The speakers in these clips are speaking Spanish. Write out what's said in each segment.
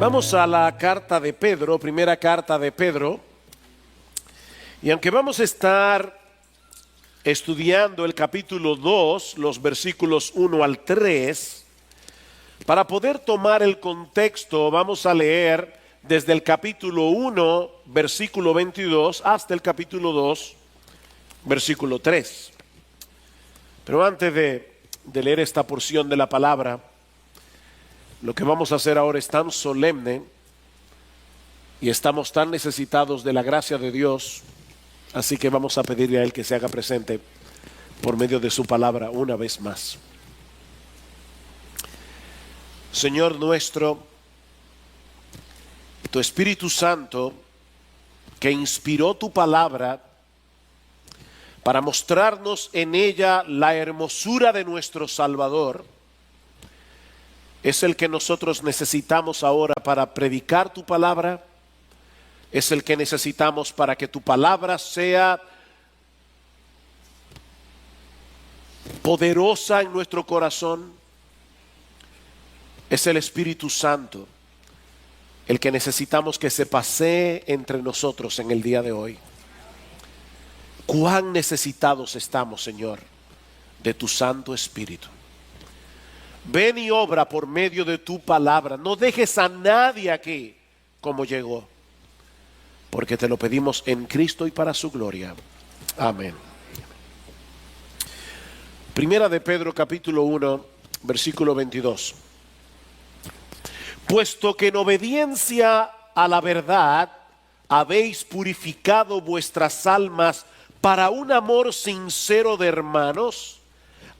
Vamos a la carta de Pedro, primera carta de Pedro. Y aunque vamos a estar estudiando el capítulo 2, los versículos 1 al 3, para poder tomar el contexto vamos a leer desde el capítulo 1, versículo 22, hasta el capítulo 2, versículo 3. Pero antes de leer esta porción de la palabra, lo que vamos a hacer ahora es tan solemne y estamos tan necesitados de la gracia de Dios, así que vamos a pedirle a Él que se haga presente por medio de su palabra una vez más. Señor nuestro, tu Espíritu Santo, que inspiró tu palabra para mostrarnos en ella la hermosura de nuestro Salvador, es el que nosotros necesitamos ahora para predicar tu palabra. Es el que necesitamos para que tu palabra sea poderosa en nuestro corazón. Es el Espíritu Santo el que necesitamos que se pasee entre nosotros en el día de hoy. Cuán necesitados estamos, Señor, de tu Santo Espíritu. Ven y obra por medio de tu palabra. No dejes a nadie aquí como llegó, porque te lo pedimos en Cristo y para su gloria. Amén. Primera de Pedro capítulo 1, versículo 22. Puesto que en obediencia a la verdad habéis purificado vuestras almas para un amor sincero de hermanos,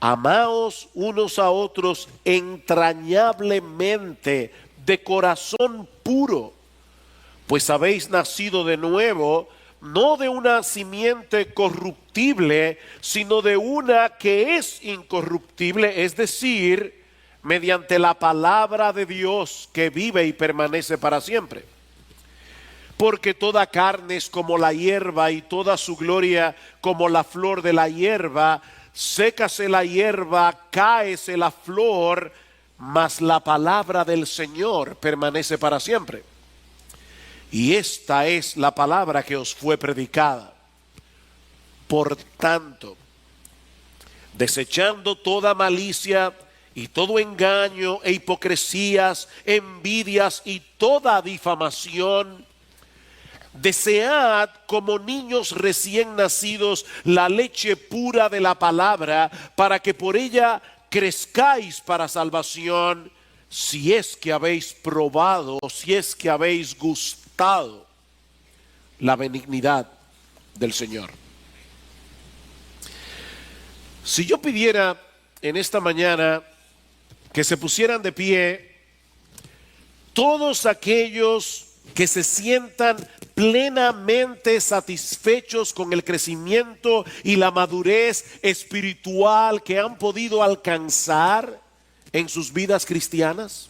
amaos unos a otros entrañablemente, de corazón puro, pues habéis nacido de nuevo, no de una simiente corruptible, sino de una que es incorruptible, es decir, mediante la palabra de Dios que vive y permanece para siempre. Porque toda carne es como la hierba y toda su gloria como la flor de la hierba. Sécase la hierba, cáese la flor, mas la palabra del Señor permanece para siempre. Y esta es la palabra que os fue predicada. Por tanto, desechando toda malicia y todo engaño e hipocresías, envidias y toda difamación, desead como niños recién nacidos la leche pura de la palabra, para que por ella crezcáis para salvación, si es que habéis probado, si es que habéis gustado la benignidad del Señor. Si yo pidiera en esta mañana que se pusieran de pie todos aquellos que se sientan plenamente satisfechos con el crecimiento y la madurez espiritual que han podido alcanzar en sus vidas cristianas.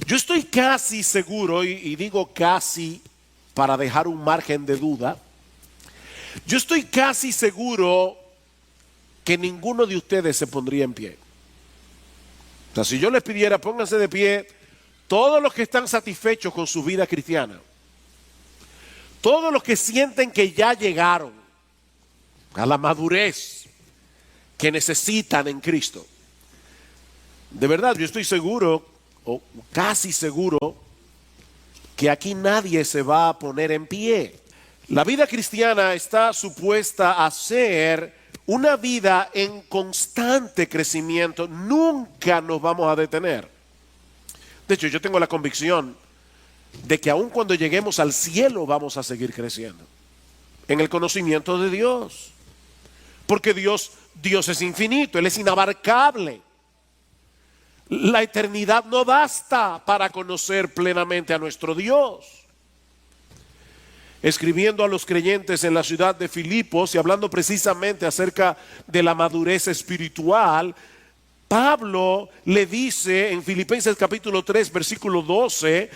Yo estoy casi seguro, y digo casi para dejar un margen de duda, yo estoy casi seguro que ninguno de ustedes se pondría en pie. O sea, si yo les pidiera pónganse de pie todos los que están satisfechos con su vida cristiana, todos los que sienten que ya llegaron a la madurez que necesitan en Cristo, de verdad yo estoy seguro, o casi seguro, que aquí nadie se va a poner en pie. La vida cristiana está supuesta a ser una vida en constante crecimiento. Nunca nos vamos a detener. De hecho, yo tengo la convicción de que aun cuando lleguemos al cielo vamos a seguir creciendo en el conocimiento de Dios, porque Dios es infinito, Él es inabarcable. La eternidad no basta para conocer plenamente a nuestro Dios. Escribiendo a los creyentes en la ciudad de Filipos y hablando precisamente acerca de la madurez espiritual, Pablo le dice en Filipenses capítulo 3 versículo 12,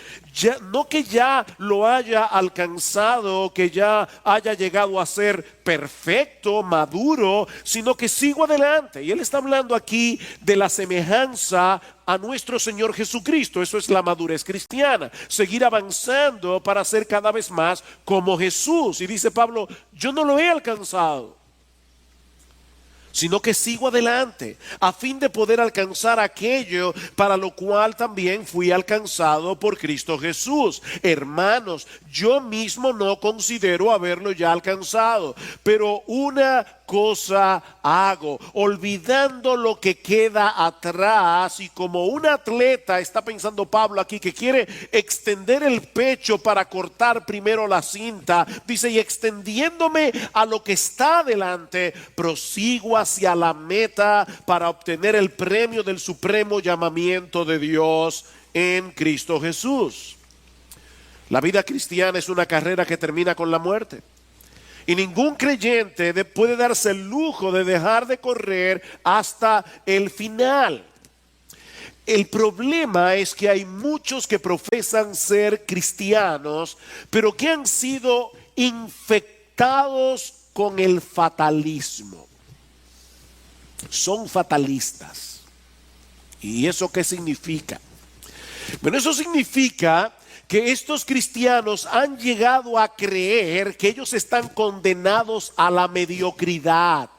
no que ya lo haya alcanzado, que ya haya llegado a ser perfecto, maduro, sino que sigo adelante. Y él está hablando aquí de la semejanza a nuestro Señor Jesucristo. Eso es la madurez cristiana, seguir avanzando para ser cada vez más como Jesús. Y dice Pablo, yo no lo he alcanzado, sino que sigo adelante a fin de poder alcanzar aquello para lo cual también fui alcanzado por Cristo Jesús. Hermanos, yo mismo no considero haberlo ya alcanzado, pero una cosa hago, olvidando lo que queda atrás, y como un atleta, está pensando Pablo aquí, que quiere extender el pecho para cortar primero la cinta, dice, y extendiéndome a lo que está adelante, prosigo hacia la meta para obtener el premio del supremo llamamiento de Dios en Cristo Jesús. La vida cristiana es una carrera que termina con la muerte. Y ningún creyente puede darse el lujo de dejar de correr hasta el final. El problema es que hay muchos que profesan ser cristianos, pero que han sido infectados con el fatalismo. Son fatalistas. ¿Y eso qué significa? Bueno, eso significa que estos cristianos han llegado a creer que ellos están condenados a la mediocridad,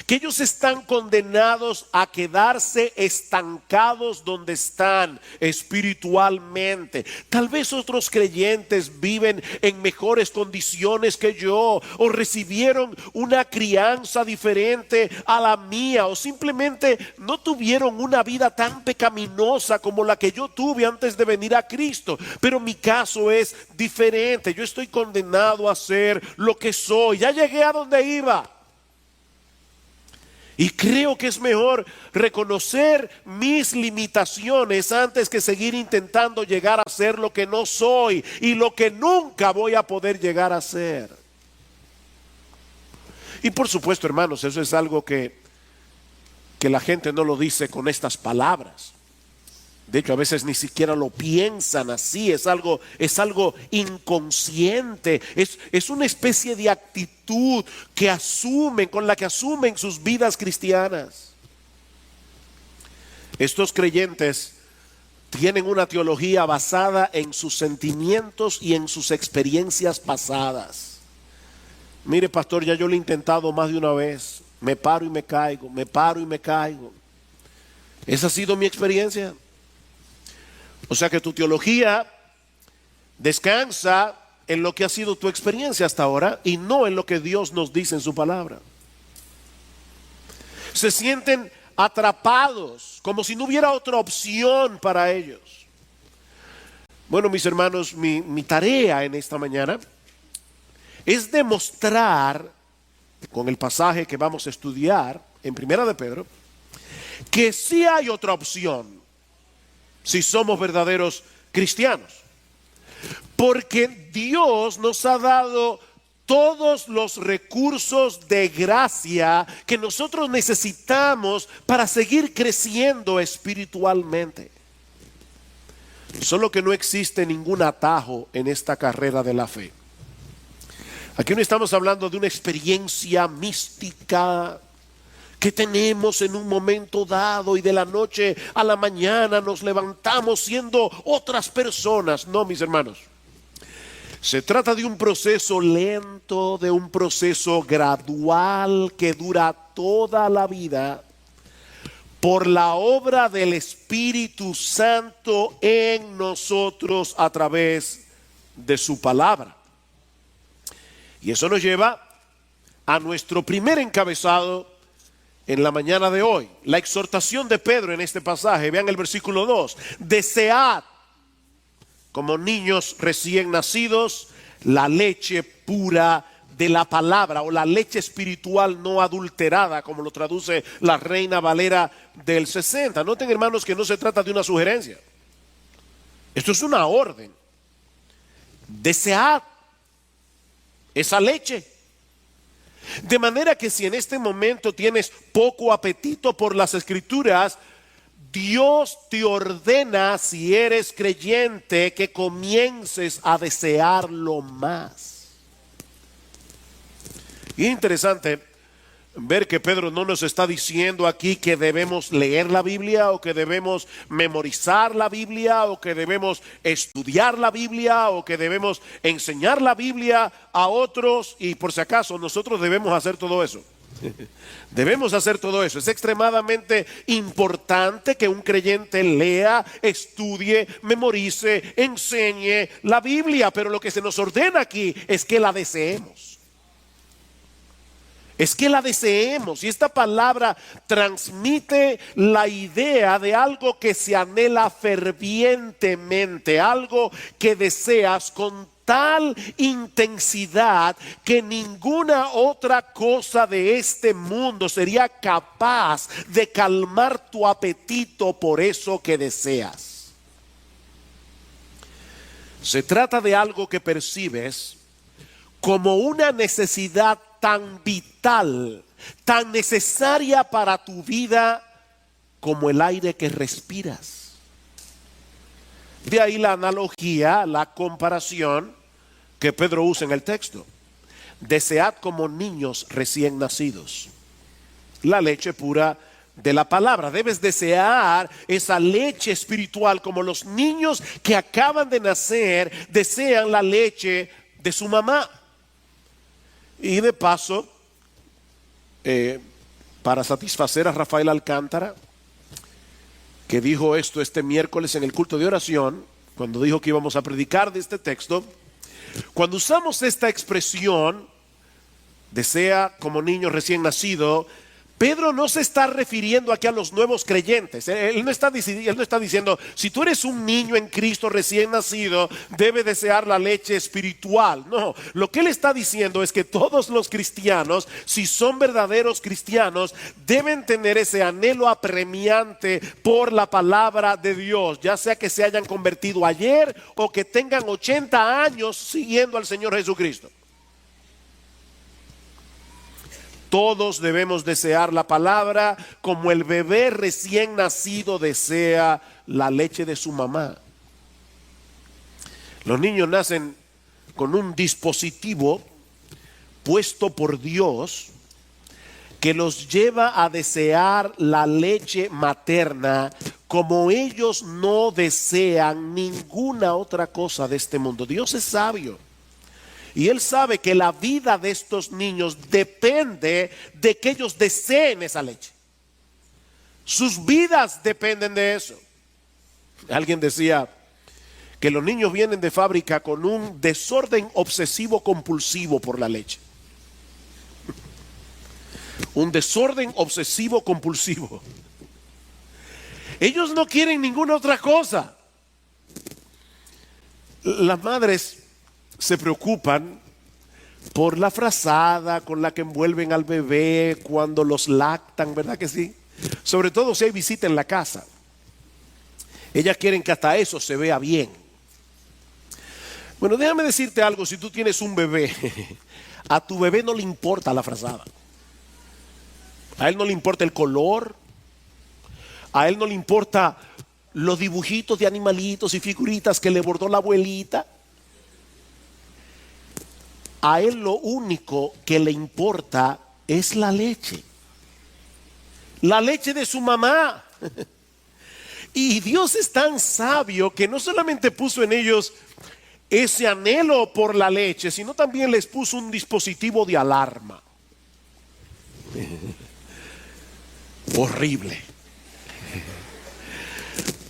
que ellos están condenados a quedarse estancados donde están espiritualmente. Tal vez otros creyentes viven en mejores condiciones que yo, o recibieron una crianza diferente a la mía, o simplemente no tuvieron una vida tan pecaminosa como la que yo tuve antes de venir a Cristo. Pero mi caso es diferente. Yo estoy condenado a ser lo que soy. Ya llegué a donde iba. Y creo que es mejor reconocer mis limitaciones antes que seguir intentando llegar a ser lo que no soy y lo que nunca voy a poder llegar a ser. Y por supuesto, hermanos, eso es algo que la gente no lo dice con estas palabras. De hecho, a veces ni siquiera lo piensan así. Es algo inconsciente. Es una especie de actitud que asumen, con la que asumen sus vidas cristianas. Estos creyentes tienen una teología basada en sus sentimientos y en sus experiencias pasadas. Mire, pastor, ya yo lo he intentado más de una vez. Me paro y me caigo, me paro y me caigo. Esa ha sido mi experiencia. O sea que tu teología descansa en lo que ha sido tu experiencia hasta ahora y no en lo que Dios nos dice en su palabra. Se sienten atrapados, como si no hubiera otra opción para ellos. Bueno, mis hermanos, mi tarea en esta mañana es demostrar, con el pasaje que vamos a estudiar en Primera de Pedro, que sí hay otra opción si somos verdaderos cristianos. Porque Dios nos ha dado todos los recursos de gracia que nosotros necesitamos para seguir creciendo espiritualmente. Solo que no existe ningún atajo en esta carrera de la fe. Aquí no estamos hablando de una experiencia mística que tenemos en un momento dado y de la noche a la mañana nos levantamos siendo otras personas. No, mis hermanos. Se trata de un proceso lento, de un proceso gradual que dura toda la vida por la obra del Espíritu Santo en nosotros a través de su palabra. Y eso nos lleva a nuestro primer encabezado en la mañana de hoy, la exhortación de Pedro en este pasaje. Vean el versículo 2. Desead, como niños recién nacidos, la leche pura de la palabra, o la leche espiritual no adulterada, como lo traduce la Reina Valera del 60. Noten, hermanos, que no se trata de una sugerencia. Esto es una orden. Desead esa leche. De manera que si en este momento tienes poco apetito por las Escrituras, Dios te ordena, si eres creyente, que comiences a desearlo más. Y es interesante ver que Pedro no nos está diciendo aquí que debemos leer la Biblia o que debemos memorizar la Biblia o que debemos estudiar la Biblia o que debemos enseñar la Biblia a otros, y por si acaso nosotros debemos hacer todo eso. Debemos hacer todo eso. Es extremadamente importante que un creyente lea, estudie, memorice, enseñe la Biblia, pero lo que se nos ordena aquí es que la deseemos. Es que la deseemos, y esta palabra transmite la idea de algo que se anhela fervientemente, algo que deseas con tal intensidad que ninguna otra cosa de este mundo sería capaz de calmar tu apetito por eso que deseas. Se trata de algo que percibes como una necesidad tan vital, tan necesaria para tu vida como el aire que respiras. De ahí la analogía, la comparación que Pedro usa en el texto. Desead como niños recién nacidos la leche pura de la palabra. Debes desear esa leche espiritual como los niños que acaban de nacer desean la leche de su mamá. Y de paso, para satisfacer a Rafael Alcántara, que dijo esto este miércoles en el culto de oración, cuando dijo que íbamos a predicar de este texto, cuando usamos esta expresión, desea como niño recién nacido, Pedro no se está refiriendo aquí a los nuevos creyentes. Él no está diciendo, si tú eres un niño en Cristo recién nacido, debe desear la leche espiritual. No, lo que él está diciendo es que todos los cristianos, si son verdaderos cristianos, deben tener ese anhelo apremiante por la palabra de Dios, ya sea que se hayan convertido ayer o que tengan 80 años siguiendo al Señor Jesucristo. Todos debemos desear la palabra como el bebé recién nacido desea la leche de su mamá. Los niños nacen con un dispositivo puesto por Dios que los lleva a desear la leche materna como ellos no desean ninguna otra cosa de este mundo. Dios es sabio. Y Él sabe que la vida de estos niños depende de que ellos deseen esa leche. Sus vidas dependen de eso. Alguien decía que los niños vienen de fábrica con un desorden obsesivo compulsivo por la leche. Un desorden obsesivo compulsivo. Ellos no quieren ninguna otra cosa. Las madres se preocupan por la frazada con la que envuelven al bebé cuando los lactan, ¿verdad que sí? Sobre todo si hay visita en la casa. Ellas quieren que hasta eso se vea bien. Bueno, déjame decirte algo, si tú tienes un bebé, a tu bebé no le importa la frazada. A él no le importa el color, a él no le importa los dibujitos de animalitos y figuritas que le bordó la abuelita. A él lo único que le importa es la leche. La leche de su mamá. Y Dios es tan sabio que no solamente puso en ellos ese anhelo por la leche, sino también les puso un dispositivo de alarma. Horrible.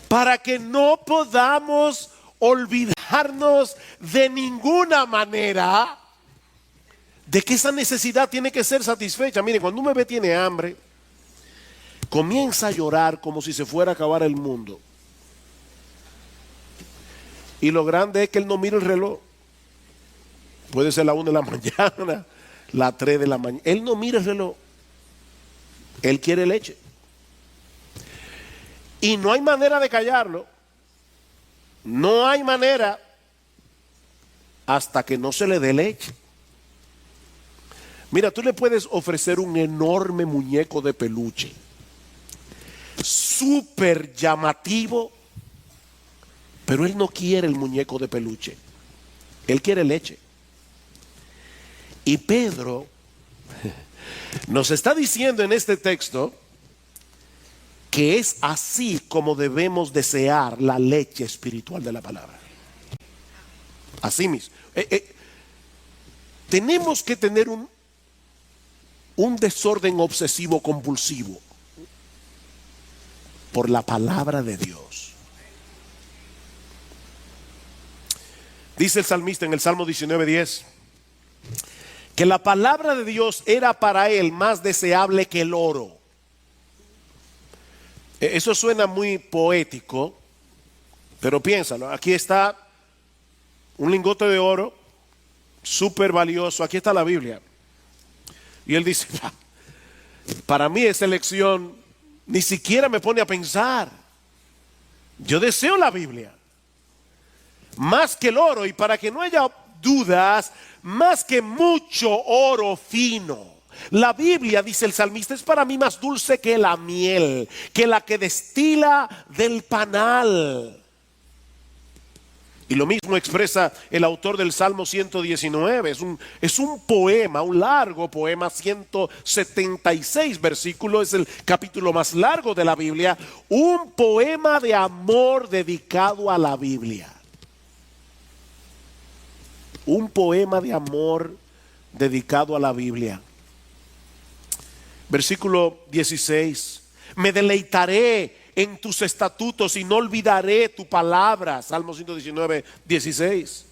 Para que no podamos olvidarnos de ninguna manera de que esa necesidad tiene que ser satisfecha. Mire, cuando un bebé tiene hambre, comienza a llorar como si se fuera a acabar el mundo. Y lo grande es que él no mira el reloj. Puede ser la 1 de la mañana, la 3 de la mañana. Él no mira el reloj. Él quiere leche. Y no hay manera de callarlo. No hay manera hasta que no se le dé leche. Mira, tú le puedes ofrecer un enorme muñeco de peluche, súper llamativo, pero él no quiere el muñeco de peluche, él quiere leche. Y Pedro nos está diciendo en este texto que es así como debemos desear la leche espiritual de la palabra. Así mismo. Tenemos que tener un desorden obsesivo compulsivo por la palabra de Dios. Dice el salmista en el Salmo 19:10 que la palabra de Dios era para él más deseable que el oro. Eso suena muy poético, pero piénsalo. Aquí está un lingote de oro, súper valioso. Aquí está la Biblia. Y él dice, para mí esa elección ni siquiera me pone a pensar. Yo deseo la Biblia más que el oro, y para que no haya dudas, más que mucho oro fino. La Biblia, dice el salmista, es para mí más dulce que la miel, que la que destila del panal. Y lo mismo expresa el autor del Salmo 119. Es un poema, un largo poema, 176 versículos, es el capítulo más largo de la Biblia. Un poema de amor dedicado a la Biblia. Un poema de amor dedicado a la Biblia. Versículo 16. Me deleitaré en tus estatutos y no olvidaré tu palabra. Salmo 119, 16.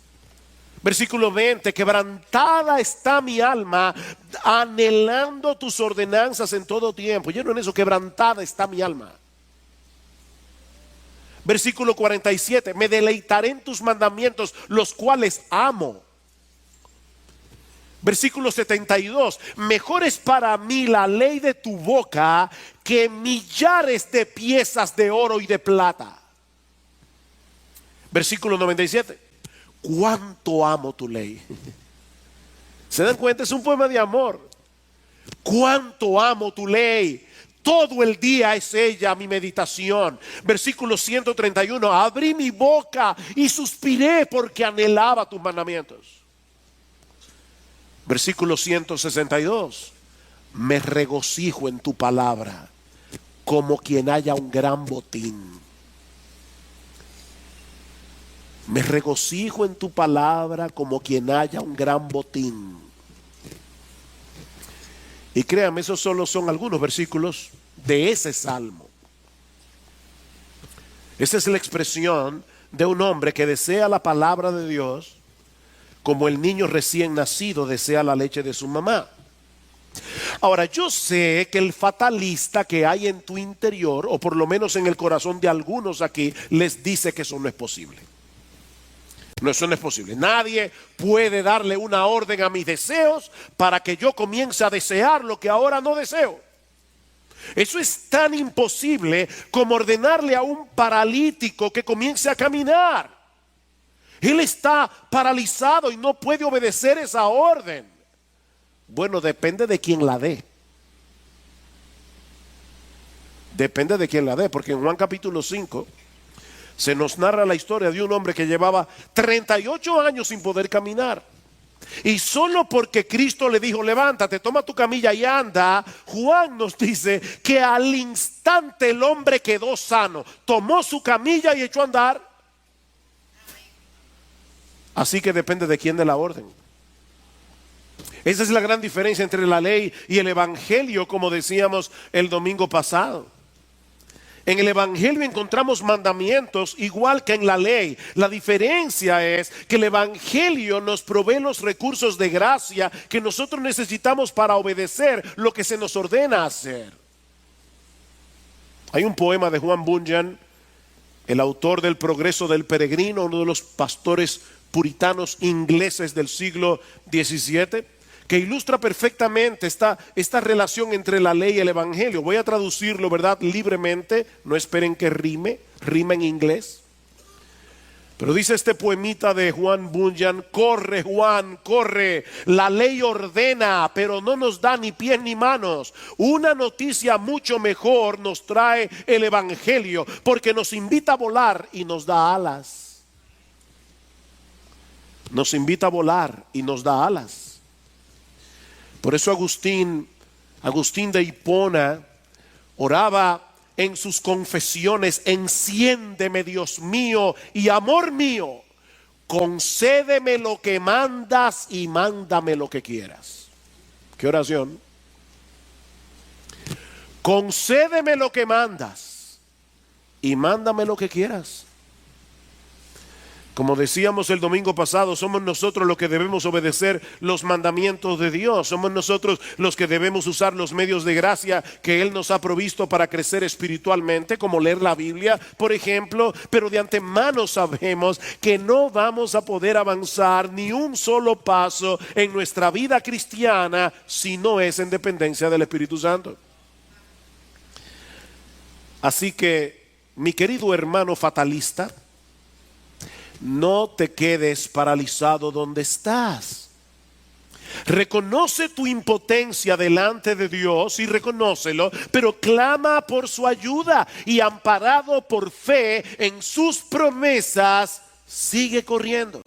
Versículo 20. Quebrantada está mi alma, anhelando tus ordenanzas en todo tiempo. Lleno en eso, quebrantada está mi alma. Versículo 47. Me deleitaré en tus mandamientos, los cuales amo. Versículo 72. Mejor es para mí la ley de tu boca que millares de piezas de oro y de plata. Versículo 97. Cuánto amo tu ley. ¿Se dan cuenta? Es un poema de amor. Cuánto amo tu ley. Todo el día es ella mi meditación. Versículo 131. Abrí mi boca y suspiré porque anhelaba tus mandamientos. Versículo 162. Me regocijo en tu palabra como quien haya un gran botín. Me regocijo en tu palabra como quien haya un gran botín. Y créanme, esos solo son algunos versículos de ese salmo. Esa es la expresión de un hombre que desea la palabra de Dios como el niño recién nacido desea la leche de su mamá. Ahora, yo sé que el fatalista que hay en tu interior, o por lo menos en el corazón de algunos aquí, les dice que eso no es posible. No, eso no es posible. Nadie puede darle una orden a mis deseos para que yo comience a desear lo que ahora no deseo. Eso es tan imposible como ordenarle a un paralítico que comience a caminar. Él está paralizado y no puede obedecer esa orden. Bueno, depende de quién la dé. Depende de quién la dé, porque en Juan capítulo 5 se nos narra la historia de un hombre que llevaba 38 años sin poder caminar. Y solo porque Cristo le dijo, levántate, toma tu camilla y anda, Juan nos dice que al instante el hombre quedó sano, tomó su camilla y echó a andar. Así que depende de quién dé la orden. Esa es la gran diferencia entre la ley y el evangelio, como decíamos el domingo pasado. En el evangelio encontramos mandamientos igual que en la ley. La diferencia es que el evangelio nos provee los recursos de gracia que nosotros necesitamos para obedecer lo que se nos ordena hacer. Hay un poema de Juan Bunyan, el autor del Progreso del Peregrino, uno de los pastores puritanos ingleses del siglo XVII, que ilustra perfectamente esta relación entre la ley y el evangelio. Voy a traducirlo, ¿verdad?, libremente. No esperen que rime en inglés. Pero dice este poemita de Juan Bunyan: corre Juan, corre, la ley ordena, pero no nos da ni pies ni manos. Una noticia mucho mejor nos trae el evangelio, porque nos invita a volar y nos da alas. Nos invita a volar y nos da alas. Por eso Agustín de Hipona oraba en sus confesiones: enciéndeme, Dios mío y amor mío, concédeme lo que mandas y mándame lo que quieras. ¿Qué oración? Concédeme lo que mandas y mándame lo que quieras. Como decíamos el domingo pasado, somos nosotros los que debemos obedecer los mandamientos de Dios. Somos nosotros los que debemos usar los medios de gracia que Él nos ha provisto para crecer espiritualmente, como leer la Biblia, por ejemplo. Pero de antemano sabemos que no vamos a poder avanzar ni un solo paso en nuestra vida cristiana si no es en dependencia del Espíritu Santo. Así que, mi querido hermano fatalista, no te quedes paralizado donde estás. Reconoce tu impotencia delante de Dios y reconócelo, pero clama por su ayuda y, amparado por fe en sus promesas, sigue corriendo.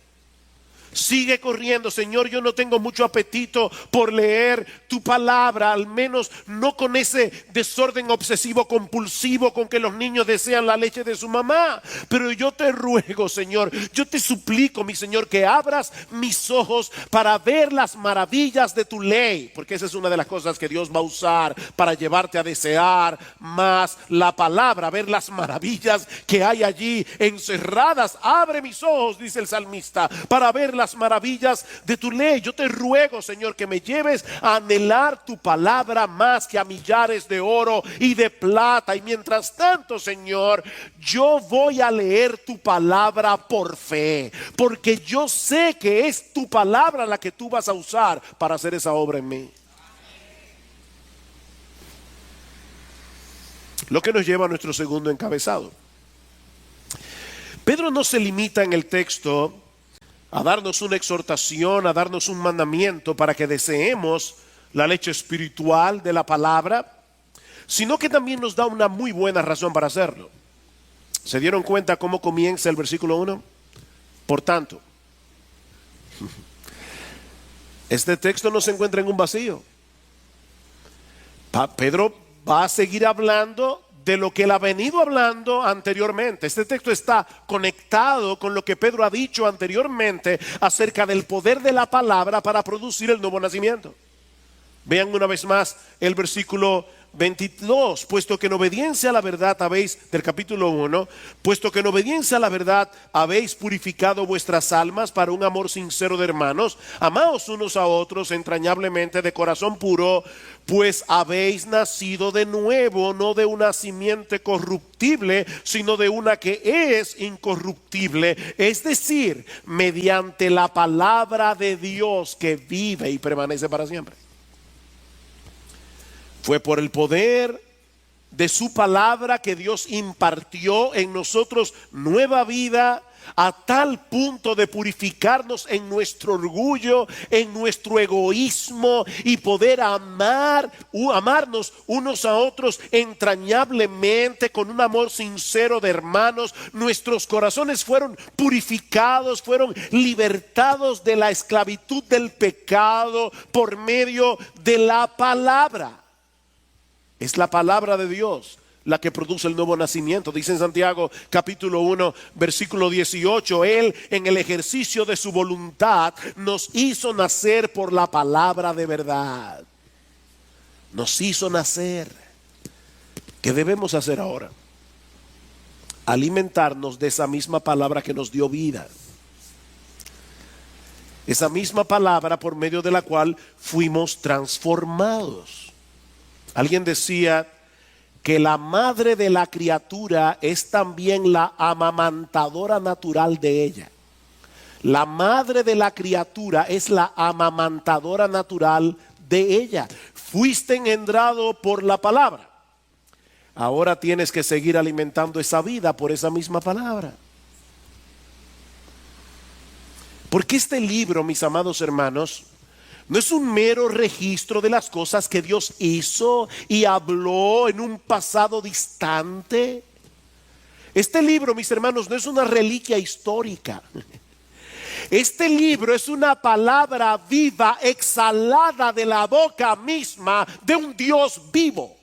Sigue corriendo. Señor, yo no tengo mucho apetito por leer tu palabra, al menos no con ese desorden obsesivo compulsivo con que los niños desean la leche de su mamá. Pero yo te ruego, Señor, yo te suplico, mi Señor, que abras mis ojos para ver las maravillas de tu ley, porque esa es una de las cosas que Dios va a usar para llevarte a desear más la palabra, ver las maravillas que hay allí encerradas. Abre mis ojos, dice el salmista, para ver las maravillas de tu ley. Yo te ruego, Señor, que me lleves a anhelar tu palabra más que a millares de oro y de plata. Y mientras tanto, Señor, yo voy a leer tu palabra por fe, porque yo sé que es tu palabra la que tú vas a usar para hacer esa obra en mí. Lo que nos lleva a nuestro segundo encabezado. Pedro no se limita en el texto a darnos una exhortación, a darnos un mandamiento para que deseemos la leche espiritual de la palabra, sino que también nos da una muy buena razón para hacerlo. ¿Se dieron cuenta cómo comienza el versículo 1? Por tanto, este texto no se encuentra en un vacío. Pedro va a seguir hablando de lo que él ha venido hablando anteriormente. Este texto está conectado con lo que Pedro ha dicho anteriormente acerca del poder de la palabra para producir el nuevo nacimiento. Vean una vez más el versículo 22, puesto que en obediencia a la verdad habéis, del capítulo 1, puesto que en obediencia a la verdad habéis purificado vuestras almas para un amor sincero de hermanos, amaos unos a otros entrañablemente de corazón puro, pues habéis nacido de nuevo, no de una simiente corruptible, sino de una que es incorruptible, es decir, mediante la palabra de Dios que vive y permanece para siempre. Fue por el poder de su palabra que Dios impartió en nosotros nueva vida, a tal punto de purificarnos en nuestro orgullo, en nuestro egoísmo, y poder amarnos unos a otros entrañablemente con un amor sincero de hermanos. Nuestros corazones fueron purificados, fueron libertados de la esclavitud del pecado por medio de la palabra. Es la palabra de Dios la que produce el nuevo nacimiento. Dice en Santiago capítulo 1 versículo 18, Él en el ejercicio de su voluntad nos hizo nacer por la palabra de verdad. Nos hizo nacer. ¿Qué debemos hacer ahora? Alimentarnos de esa misma palabra que nos dio vida. Esa misma palabra por medio de la cual fuimos transformados. Alguien decía que la madre de la criatura es también la amamantadora natural de ella. La madre de la criatura es la amamantadora natural de ella. Fuiste engendrado por la palabra. Ahora tienes que seguir alimentando esa vida por esa misma palabra. Porque este libro, mis amados hermanos, no es un mero registro de las cosas que Dios hizo y habló en un pasado distante. Este libro, mis hermanos, no es una reliquia histórica. Este libro es una palabra viva exhalada de la boca misma de un Dios vivo.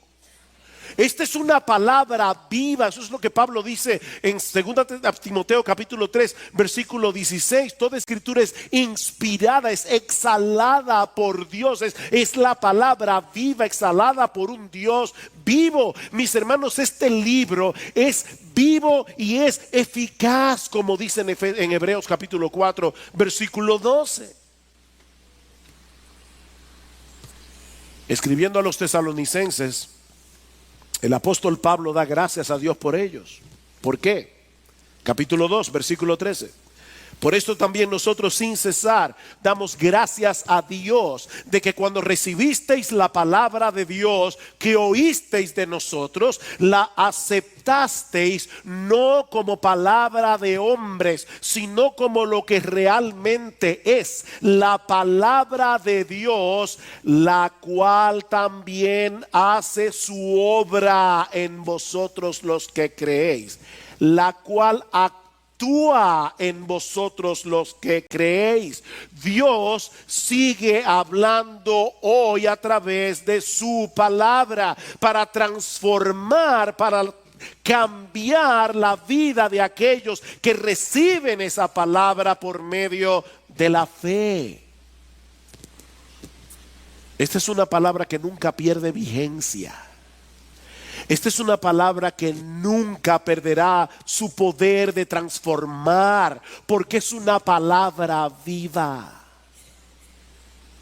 Esta es una palabra viva. Eso es lo que Pablo dice en 2 Timoteo capítulo 3 versículo 16. Toda escritura es inspirada, es exhalada por Dios. Es la palabra viva exhalada por un Dios vivo. Mis hermanos, este libro es vivo y es eficaz, como dice en Hebreos capítulo 4 versículo 12. Escribiendo a los tesalonicenses, el apóstol Pablo da gracias a Dios por ellos. ¿Por qué? Capítulo 2, versículo 13. Por esto también nosotros sin cesar damos gracias a Dios de que cuando recibisteis la palabra de Dios que oísteis de nosotros, la aceptasteis no como palabra de hombres, sino como lo que realmente es, la palabra de Dios, la cual también hace su obra en vosotros los que creéis, la cual actúa en vosotros los que creéis. Dios sigue hablando hoy a través de su palabra para transformar, para cambiar la vida de aquellos que reciben esa palabra por medio de la fe. Esta es una palabra que nunca pierde vigencia. Esta es una palabra que nunca perderá su poder de transformar, porque es una palabra viva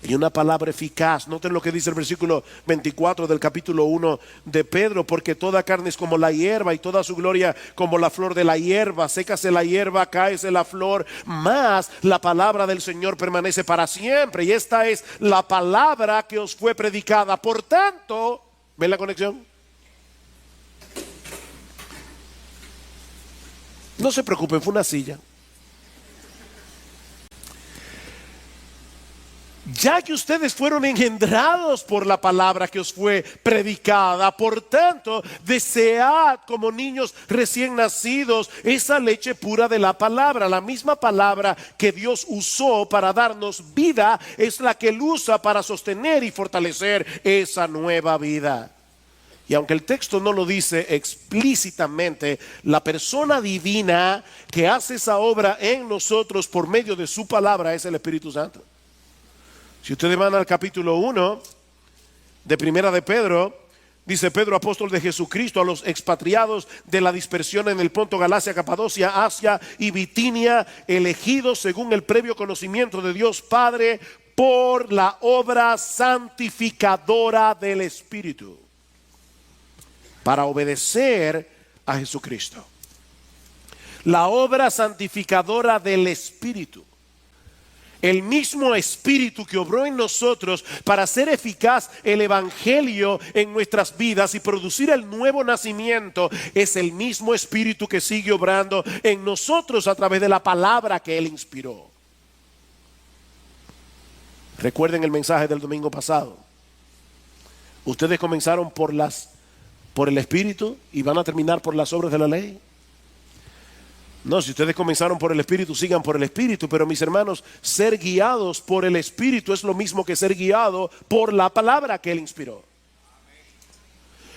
y una palabra eficaz. Noten lo que dice el versículo 24 del capítulo 1 de Pedro: porque toda carne es como la hierba y toda su gloria como la flor de la hierba. Sécase la hierba, cáese la flor, mas la palabra del Señor permanece para siempre. Y esta es la palabra que os fue predicada. Por tanto, ¿ven la conexión? No se preocupen, fue una silla. Ya que ustedes fueron engendrados por la palabra que os fue predicada, por tanto, desead como niños recién nacidos esa leche pura de la palabra. La misma palabra que Dios usó para darnos vida es la que Él usa para sostener y fortalecer esa nueva vida. Y aunque el texto no lo dice explícitamente, la persona divina que hace esa obra en nosotros por medio de su palabra es el Espíritu Santo. Si ustedes van al capítulo 1 de Primera de Pedro, dice: Pedro, apóstol de Jesucristo, a los expatriados de la dispersión en el Ponto, Galacia, Capadocia, Asia y Bitinia, elegidos según el previo conocimiento de Dios Padre por la obra santificadora del Espíritu, para obedecer a Jesucristo. La obra santificadora del Espíritu. El mismo Espíritu que obró en nosotros para hacer eficaz el Evangelio en nuestras vidas y producir el nuevo nacimiento, es el mismo Espíritu que sigue obrando en nosotros a través de la palabra que Él inspiró. Recuerden el mensaje del domingo pasado. Ustedes comenzaron por el Espíritu y van a terminar por las obras de la ley. No, si ustedes comenzaron por el Espíritu, sigan por el Espíritu. Pero mis hermanos, ser guiados por el Espíritu es lo mismo que ser guiado por la palabra que Él inspiró.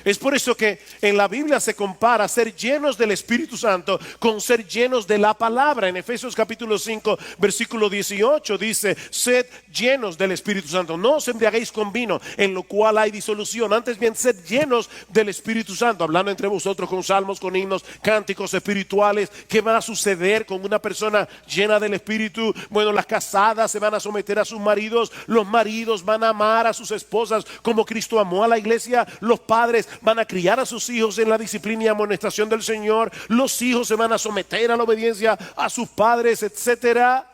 Es por eso que en la Biblia se compara ser llenos del Espíritu Santo con ser llenos de la palabra. En Efesios capítulo 5 versículo 18 dice: sed llenos del Espíritu Santo, no os embriaguéis con vino, en lo cual hay disolución, antes bien sed llenos del Espíritu Santo, hablando entre vosotros con salmos, con himnos, cánticos espirituales. ¿Qué va a suceder con una persona llena del Espíritu? Bueno, las casadas se van a someter a sus maridos, los maridos van a amar a sus esposas como Cristo amó a la iglesia, los padres van a criar a sus hijos en la disciplina y amonestación del Señor, los hijos se van a someter a la obediencia a sus padres, etcétera.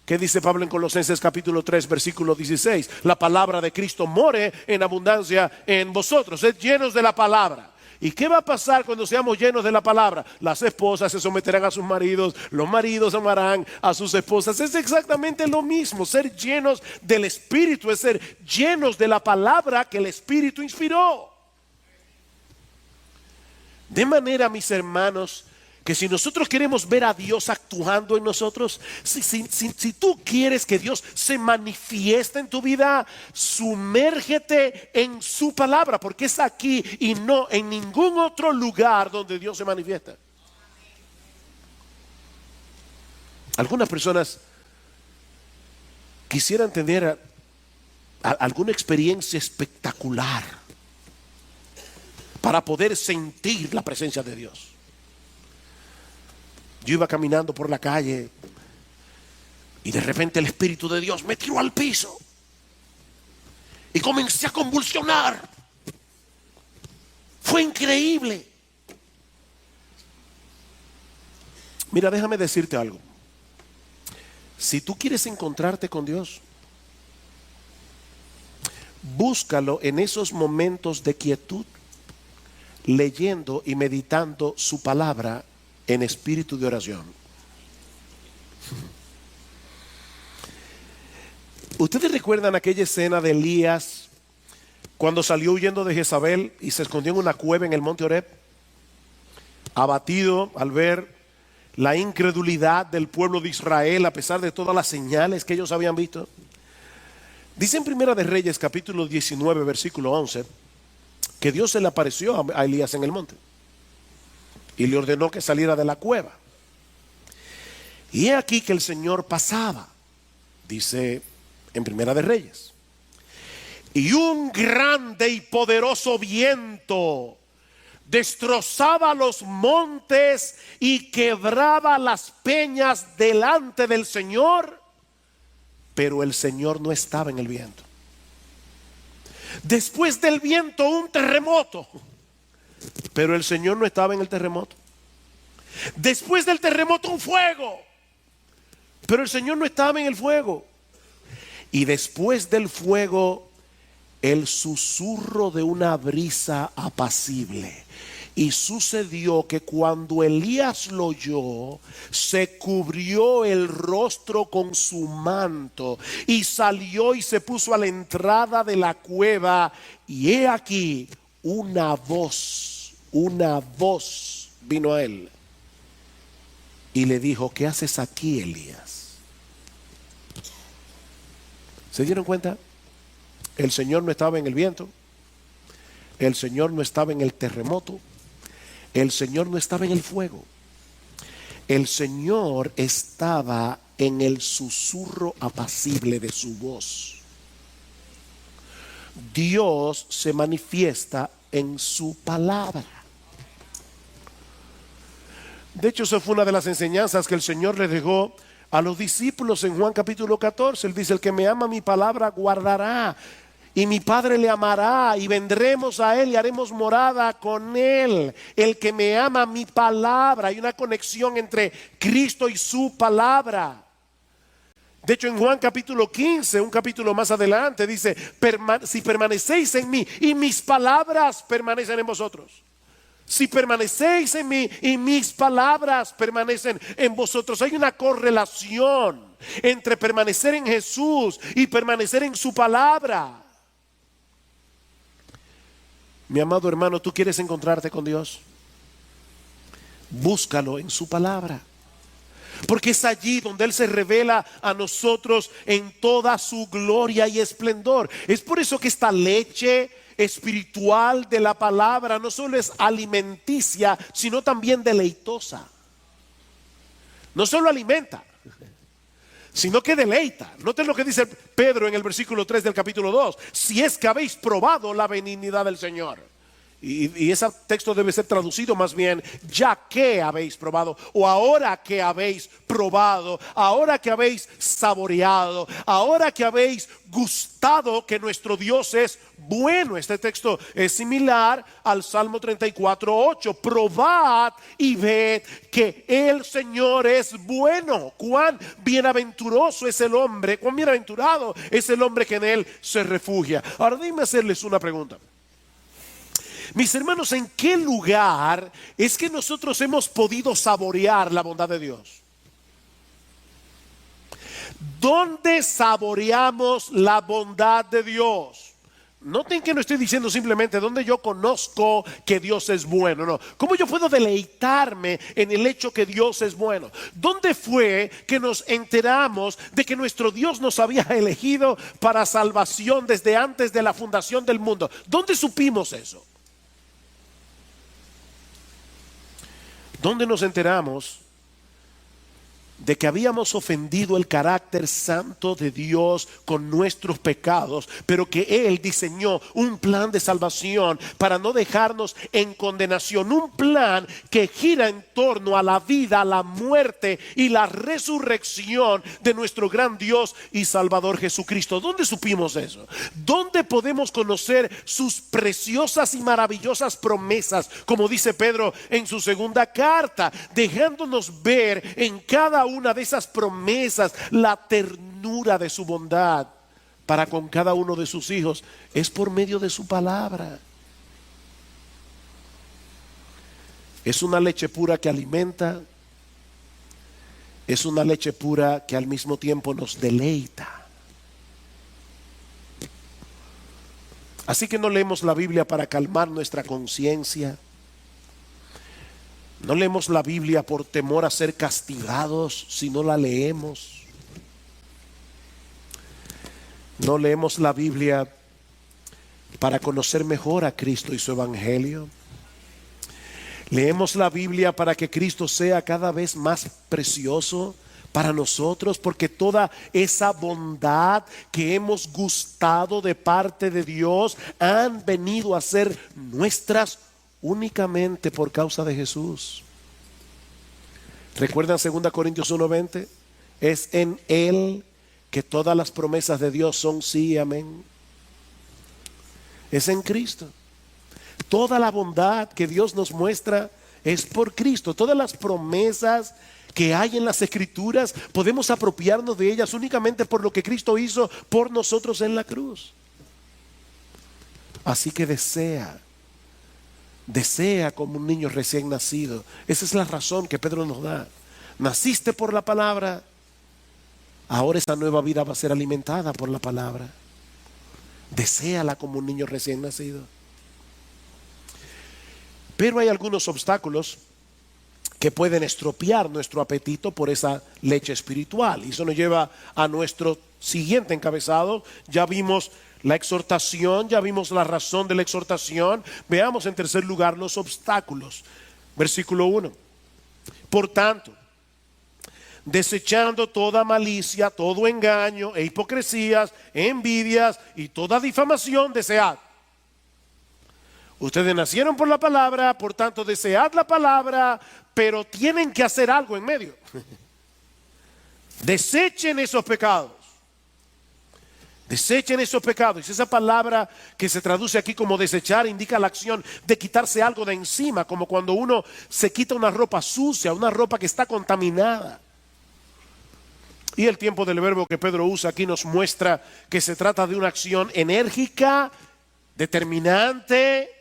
¿Qué dice Pablo en Colosenses capítulo 3 versículo 16? La palabra de Cristo more en abundancia en vosotros. Sed llenos de la palabra. ¿Y qué va a pasar cuando seamos llenos de la palabra? Las esposas se someterán a sus maridos, los maridos amarán a sus esposas. Es exactamente lo mismo. Ser llenos del Espíritu es ser llenos de la palabra que el Espíritu inspiró. De manera, mis hermanos, que si nosotros queremos ver a Dios actuando en nosotros, si tú quieres que Dios se manifieste en tu vida, sumérgete en su palabra, porque es aquí y no en ningún otro lugar donde Dios se manifiesta. Algunas personas quisieran tener alguna experiencia espectacular para poder sentir la presencia de Dios. Yo iba caminando por la calle y de repente el Espíritu de Dios me tiró al piso y comencé a convulsionar. Fue increíble. Mira, déjame decirte algo. Si tú quieres encontrarte con Dios, búscalo en esos momentos de quietud, leyendo y meditando su palabra en espíritu de oración. ¿Ustedes recuerdan aquella escena de Elías cuando salió huyendo de Jezabel y se escondió en una cueva en el monte Horeb, abatido al ver la incredulidad del pueblo de Israel a pesar de todas las señales que ellos habían visto? Dice en Primera de Reyes capítulo 19 versículo 11 que Dios se le apareció a Elías en el monte y le ordenó que saliera de la cueva. Y he aquí que el Señor pasaba, dice en Primera de Reyes, y un grande y poderoso viento destrozaba los montes y quebraba las peñas delante del Señor, pero el Señor no estaba en el viento. Después del viento un terremoto, pero el Señor no estaba en el terremoto. Después del terremoto un fuego, pero el Señor no estaba en el fuego. Y después del fuego el susurro de una brisa apacible. Y sucedió que cuando Elías lo oyó, se cubrió el rostro con su manto y salió y se puso a la entrada de la cueva. Y he aquí una voz vino a él y le dijo: ¿qué haces aquí, Elías? ¿Se dieron cuenta? El Señor no estaba en el viento, el Señor no estaba en el terremoto, el Señor no estaba en el fuego. El Señor estaba en el susurro apacible de su voz. Dios se manifiesta en su palabra. De hecho, eso fue una de las enseñanzas que el Señor le dejó a los discípulos en Juan capítulo 14. Él dice: el que me ama mi palabra guardará, y mi Padre le amará, y vendremos a él y haremos morada con él. El que me ama mi palabra. Hay una conexión entre Cristo y su palabra. De hecho, en Juan capítulo 15, un capítulo más adelante, dice: si permanecéis en mí y mis palabras permanecen en vosotros. Si permanecéis en mí y mis palabras permanecen en vosotros. Hay una correlación entre permanecer en Jesús y permanecer en su palabra. Mi amado hermano, ¿tú quieres encontrarte con Dios? Búscalo en su palabra, porque es allí donde Él se revela a nosotros en toda su gloria y esplendor. Es por eso que esta leche espiritual de la palabra no solo es alimenticia, sino también deleitosa. No solo alimenta, sino que deleita. Noten lo que dice Pedro en el versículo 3 del capítulo 2: si es que habéis probado la benignidad del Señor. Y ese texto debe ser traducido más bien: ya que habéis probado, o ahora que habéis probado, ahora que habéis saboreado, ahora que habéis gustado que nuestro Dios es bueno. Este texto es similar al Salmo 34:8. Probad y ved que el Señor es bueno. Cuán bienaventuroso es el hombre, cuán bienaventurado es el hombre que en él se refugia. Ahora déjenme hacerles una pregunta. Mis hermanos, ¿en qué lugar es que nosotros hemos podido saborear la bondad de Dios? ¿Dónde saboreamos la bondad de Dios? Noten que no estoy diciendo simplemente donde yo conozco que Dios es bueno, no. ¿Cómo yo puedo deleitarme en el hecho que Dios es bueno? ¿Dónde fue que nos enteramos de que nuestro Dios nos había elegido para salvación desde antes de la fundación del mundo? ¿Dónde supimos eso? ¿Dónde nos enteramos de que habíamos ofendido el carácter santo de Dios con nuestros pecados, pero que Él diseñó un plan de salvación para no dejarnos en condenación? Un plan que gira en torno a la vida, la muerte y la resurrección de nuestro gran Dios y Salvador Jesucristo. ¿Dónde supimos eso? ¿Dónde podemos conocer sus preciosas y maravillosas promesas? Como dice Pedro en su segunda carta, dejándonos ver en cada una de esas promesas la ternura de su bondad para con cada uno de sus hijos. Es por medio de su palabra. Es una leche pura que alimenta. Es una leche pura que al mismo tiempo nos deleita. Así que no leemos la Biblia para calmar nuestra conciencia. No leemos la Biblia por temor a ser castigados si no la leemos. No leemos la Biblia para conocer mejor a Cristo y su Evangelio. Leemos la Biblia para que Cristo sea cada vez más precioso para nosotros, porque toda esa bondad que hemos gustado de parte de Dios han venido a ser nuestras únicamente por causa de Jesús. ¿Recuerdan 2 Corintios 1:20? Es en Él que todas las promesas de Dios son sí y amén. Es en Cristo. Toda la bondad que Dios nos muestra es por Cristo. Todas las promesas que hay en las Escrituras podemos apropiarnos de ellas únicamente por lo que Cristo hizo por nosotros en la cruz. Así que desea como un niño recién nacido. Esa es la razón que Pedro nos da. Naciste por la palabra, ahora esa nueva vida va a ser alimentada por la palabra. Deséala como un niño recién nacido. Pero hay algunos obstáculos que pueden estropear nuestro apetito por esa leche espiritual, y eso nos lleva a nuestro siguiente encabezado. Ya vimos la exhortación, ya vimos la razón de la exhortación. Veamos en tercer lugar los obstáculos. Versículo 1. Por tanto, desechando toda malicia, todo engaño e hipocresías, envidias y toda difamación, desead. Ustedes nacieron por la palabra, por tanto desead la palabra, pero tienen que hacer algo en medio. Desechen esos pecados. Desechen esos pecados. Y esa palabra que se traduce aquí como desechar indica la acción de quitarse algo de encima, como cuando uno se quita una ropa sucia, una ropa que está contaminada. Y el tiempo del verbo que Pedro usa aquí nos muestra que se trata de una acción enérgica, determinante.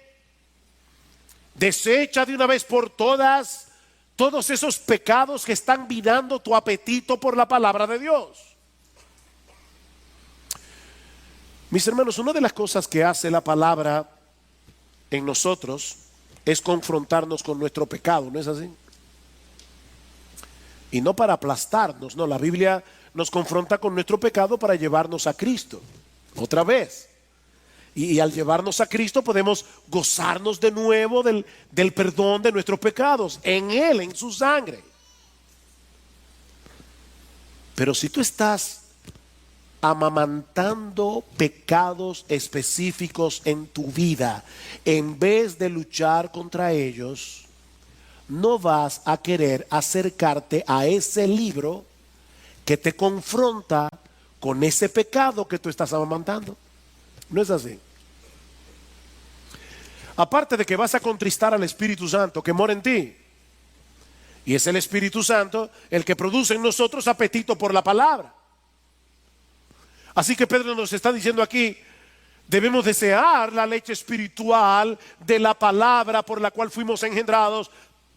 Desecha de una vez por todas todos esos pecados que están minando tu apetito por la palabra de Dios. Mis hermanos, una de las cosas que hace la palabra en nosotros es confrontarnos con nuestro pecado, ¿no es así? Y no para aplastarnos, no, la Biblia nos confronta con nuestro pecado para llevarnos a Cristo, otra vez. Y al llevarnos a Cristo podemos gozarnos de nuevo del perdón de nuestros pecados, en Él, en su sangre. Pero si tú estás amamantando pecados específicos en tu vida, en vez de luchar contra ellos, no vas a querer acercarte a ese libro que te confronta con ese pecado que tú estás amamantando. ¿No es así? Aparte de que vas a contristar al Espíritu Santo que mora en ti, y es el Espíritu Santo el que produce en nosotros apetito por la palabra. Así que Pedro nos está diciendo aquí, Debemos desear la leche espiritual de la palabra por la cual fuimos engendrados,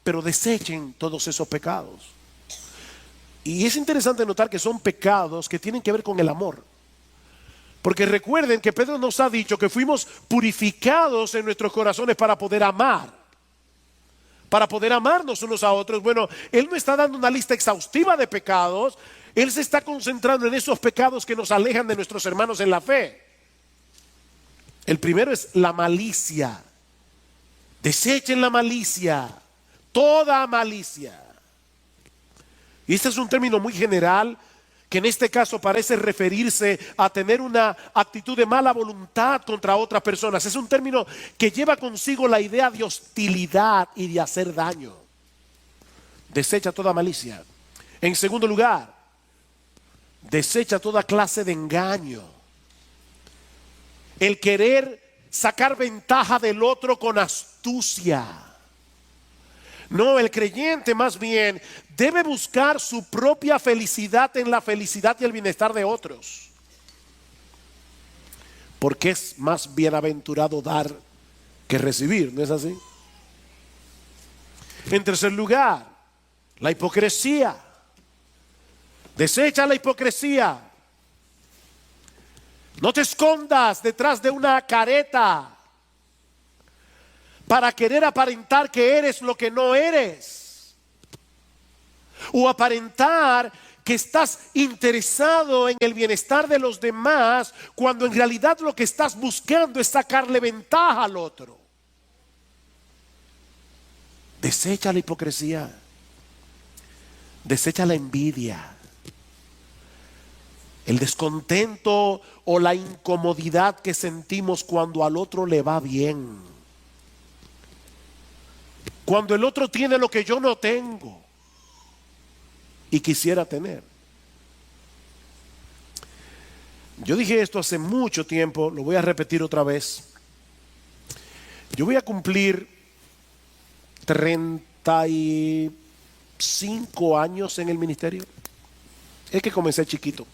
pero desechen todos esos pecados. Y es interesante notar que son pecados que tienen que ver con el amor. Porque recuerden que Pedro nos ha dicho que fuimos purificados en nuestros corazones para poder amar. Para poder amarnos unos a otros. Bueno, él no está dando una lista exhaustiva de pecados. Él se está concentrando en esos pecados que nos alejan de nuestros hermanos en la fe. El primero es la malicia. Desechen la malicia. Toda malicia. Y este es un término muy general que en este caso parece referirse a tener una actitud de mala voluntad contra otras personas. Es un término que lleva consigo la idea de hostilidad y de hacer daño. Desecha toda malicia. En segundo lugar, desecha toda clase de engaño. El querer sacar ventaja del otro con astucia. No, el creyente más bien debe buscar su propia felicidad en la felicidad y el bienestar de otros. Porque es más bienaventurado dar que recibir, ¿no es así? En tercer lugar, la hipocresía. Desecha la hipocresía. No te escondas detrás de una careta para querer aparentar que eres lo que no eres. O aparentar que estás interesado en el bienestar de los demás, cuando en realidad lo que estás buscando es sacarle ventaja al otro. Desecha la hipocresía. Desecha la envidia. El descontento o la incomodidad que sentimos cuando al otro le va bien. Cuando el otro tiene lo que yo no tengo y quisiera tener. Yo dije esto hace mucho tiempo, lo voy a repetir otra vez. Yo voy a cumplir 35 años en el ministerio. Es que comencé chiquito.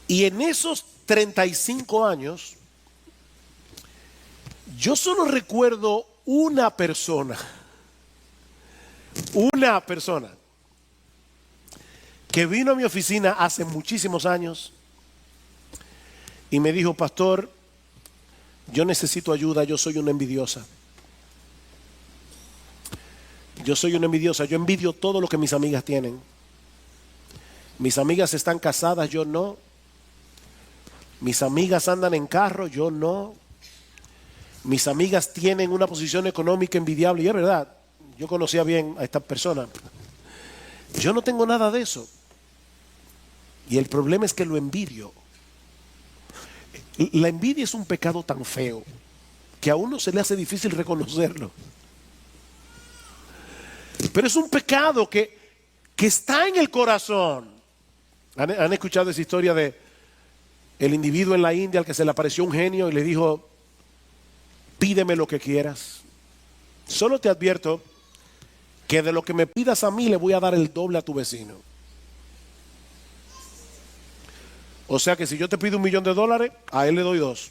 Y en esos 35 años, yo solo recuerdo una persona que vino a mi oficina hace muchísimos años y me dijo: pastor, yo necesito ayuda, yo soy una envidiosa. Yo envidio todo lo que mis amigas tienen. Mis amigas están casadas, yo no. Mis amigas andan en carro, yo no. Mis amigas tienen una posición económica envidiable. Y es verdad, yo conocía bien a esta persona. Yo no tengo nada de eso. Y el problema es que lo envidio. La envidia es un pecado tan feo que a uno se le hace difícil reconocerlo. Pero es un pecado que está en el corazón. ¿Han escuchado esa historia de el individuo en la India al que se le apareció un genio y le dijo: pídeme lo que quieras, solo te advierto que de lo que me pidas a mí le voy a dar el doble a tu vecino? O sea que si yo te pido $1.000.000, a él le doy 2.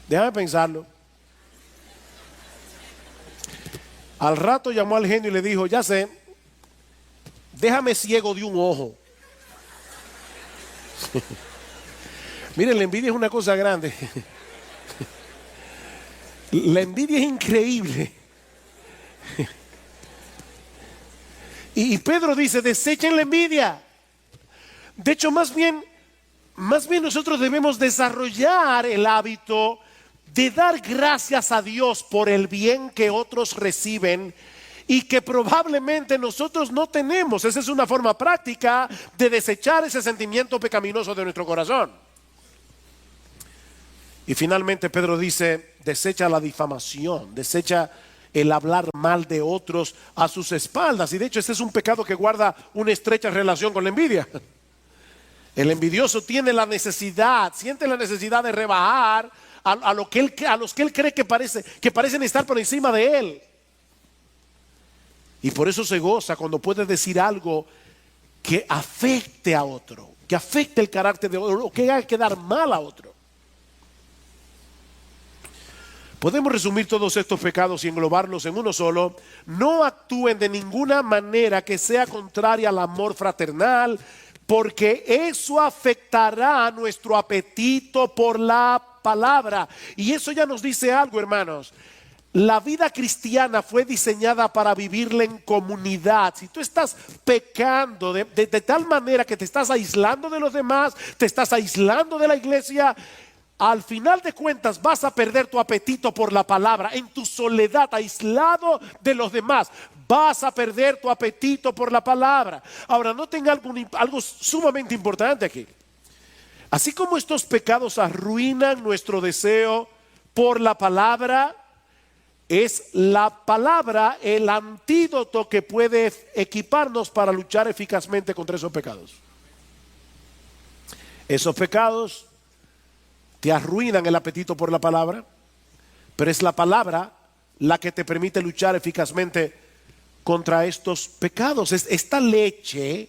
Déjame pensarlo. Al rato llamó al genio y le dijo: ya sé, déjame ciego de un ojo. Miren, la envidia es una cosa grande. La envidia es increíble. Y Pedro dice: desechen la envidia. De hecho, más bien nosotros debemos desarrollar el hábito de dar gracias a Dios por el bien que otros reciben y que probablemente nosotros no tenemos. Esa es una forma práctica de desechar ese sentimiento pecaminoso de nuestro corazón. Y finalmente Pedro dice: desecha la difamación, desecha el hablar mal de otros a sus espaldas. Y de hecho este es un pecado que guarda una estrecha relación con la envidia. El envidioso tiene la necesidad, siente la necesidad de rebajar a los que él cree que parecen estar por encima de él. Y por eso se goza cuando puede decir algo que afecte a otro, que afecte el carácter de otro, o que haga quedar mal a otro. Podemos resumir todos estos pecados y englobarlos en uno solo. No actúen de ninguna manera que sea contraria al amor fraternal, porque eso afectará nuestro apetito por la palabra. Y eso ya nos dice algo, hermanos. La vida cristiana fue diseñada para vivirla en comunidad. Si tú estás pecando de tal manera que te estás aislando de los demás, te estás aislando de la iglesia, al final de cuentas vas a perder tu apetito por la palabra. En tu soledad, aislado de los demás, vas a perder tu apetito por la palabra. Ahora, noten algo sumamente importante aquí. Así como estos pecados arruinan nuestro deseo por la palabra, es la palabra el antídoto que puede equiparnos para luchar eficazmente contra esos pecados. Esos pecados te arruinan el apetito por la palabra, pero es la palabra la que te permite luchar eficazmente contra estos pecados. Esta leche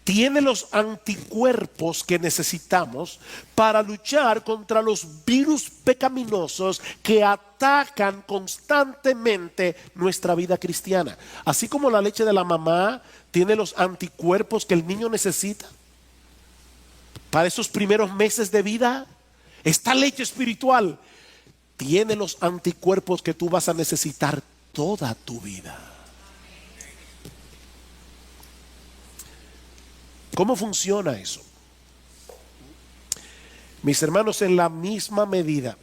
tiene los anticuerpos que necesitamos para luchar contra los virus pecaminosos que atacan constantemente nuestra vida cristiana. Así como la leche de la mamá tiene los anticuerpos que el niño necesita para esos primeros meses de vida, esta leche espiritual tiene los anticuerpos que tú vas a necesitar toda tu vida. ¿Cómo funciona eso? Mis hermanos, en la misma medida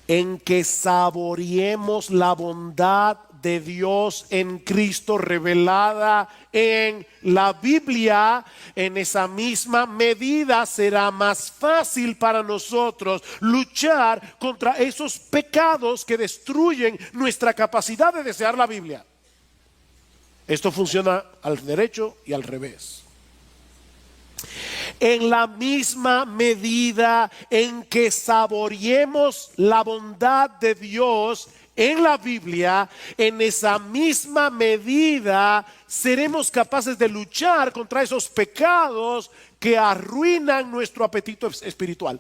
en que saboreemos la bondad de Dios en Cristo revelada en la Biblia, en esa misma medida será más fácil para nosotros luchar contra esos pecados que destruyen nuestra capacidad de desear la Biblia. Esto funciona al derecho y al revés. En la misma medida en que saboreemos la bondad de Dios en la Biblia, en esa misma medida seremos capaces de luchar contra esos pecados que arruinan nuestro apetito espiritual.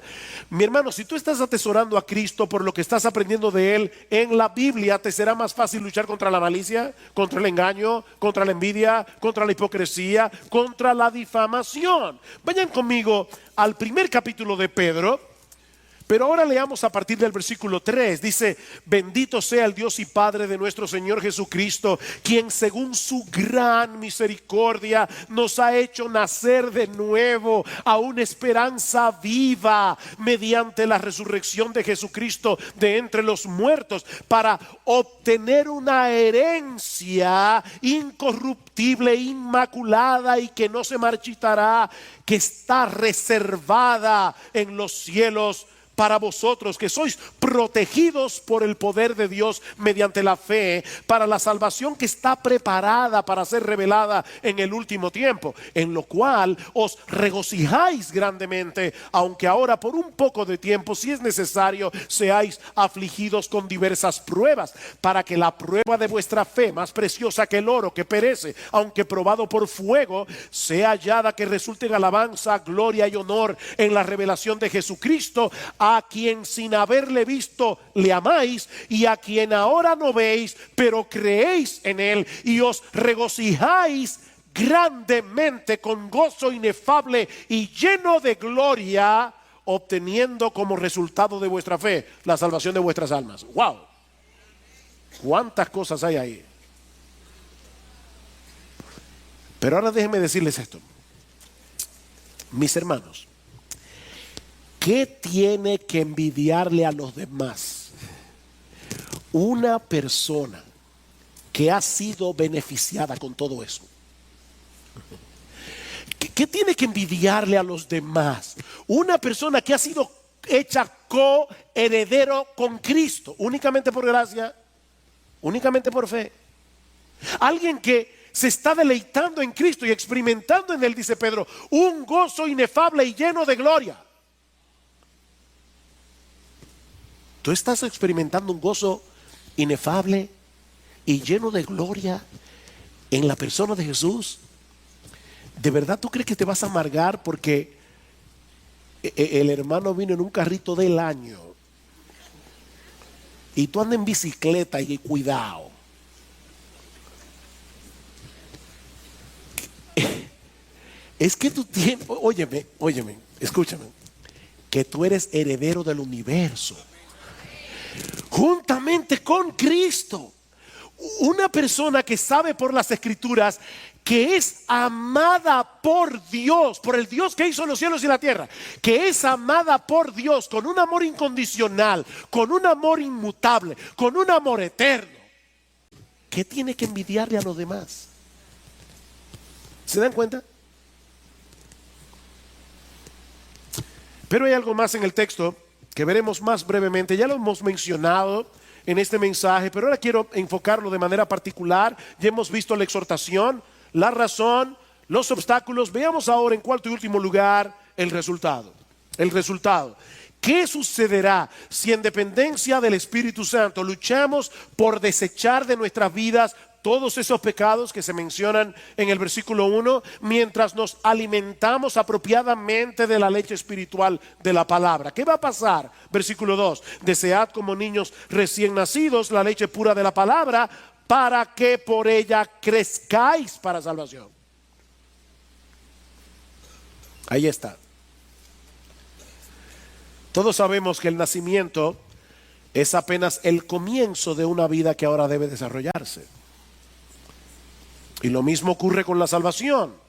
Mi hermano, si tú estás atesorando a Cristo por lo que estás aprendiendo de Él en la Biblia, te será más fácil luchar contra la malicia, contra el engaño, contra la envidia, contra la hipocresía, contra la difamación. Vayan conmigo al primer capítulo de Pedro. Pero ahora leamos a partir del versículo 3. Dice: bendito sea el Dios y Padre de nuestro Señor Jesucristo, quien según su gran misericordia nos ha hecho nacer de nuevo a una esperanza viva mediante la resurrección de Jesucristo de entre los muertos, para obtener una herencia incorruptible, inmaculada y que no se marchitará, que está reservada en los cielos para vosotros, que sois protegidos por el poder de Dios mediante la fe, para la salvación que está preparada para ser revelada en el último tiempo, en lo cual os regocijáis grandemente, aunque ahora por un poco de tiempo, si es necesario, seáis afligidos con diversas pruebas, para que la prueba de vuestra fe, más preciosa que el oro que perece, aunque probado por fuego, sea hallada que resulte en alabanza, gloria y honor en la revelación de Jesucristo, a quien sin haberle visto le amáis, y a quien ahora no veis, pero creéis en él, y os regocijáis grandemente con gozo inefable y lleno de gloria, obteniendo como resultado de vuestra fe la salvación de vuestras almas. ¡Wow! ¿Cuántas cosas hay ahí? Pero ahora déjenme decirles esto. Mis hermanos, ¿qué tiene que envidiarle a los demás una persona que ha sido beneficiada con todo eso? ¿Qué tiene que envidiarle a los demás una persona que ha sido hecha coheredero con Cristo únicamente por gracia, únicamente por fe? Alguien que se está deleitando en Cristo y experimentando en él, dice Pedro, un gozo inefable y lleno de gloria. ¿Tú estás experimentando un gozo inefable y lleno de gloria en la persona de Jesús, ¿de verdad tú crees que te vas a amargar porque el hermano vino en un carrito del año y tú andas en bicicleta y cuidado? Es que tú tienes, óyeme, escúchame, que tú eres heredero del universo, juntamente con Cristo. Una persona que sabe por las Escrituras que es amada por Dios, por el Dios que hizo los cielos y la tierra, que es amada por Dios con un amor incondicional, con un amor inmutable, con un amor eterno, ¿qué tiene que envidiarle a los demás? ¿Se dan cuenta? Pero hay algo más en el texto que veremos más brevemente. Ya lo hemos mencionado en este mensaje, pero ahora quiero enfocarlo de manera particular. Ya hemos visto la exhortación, la razón, los obstáculos. Veamos ahora en cuarto y último lugar el resultado. El resultado. ¿Qué sucederá si en dependencia del Espíritu Santo luchamos por desechar de nuestras vidas todos esos pecados que se mencionan en el versículo 1, mientras nos alimentamos apropiadamente de la leche espiritual de la palabra? ¿Qué va a pasar? Versículo 2, desead como niños recién nacidos la leche pura de la palabra, para que por ella crezcáis para salvación. Ahí está. Todos sabemos que el nacimiento es apenas el comienzo de una vida que ahora debe desarrollarse. Y lo mismo ocurre con la salvación.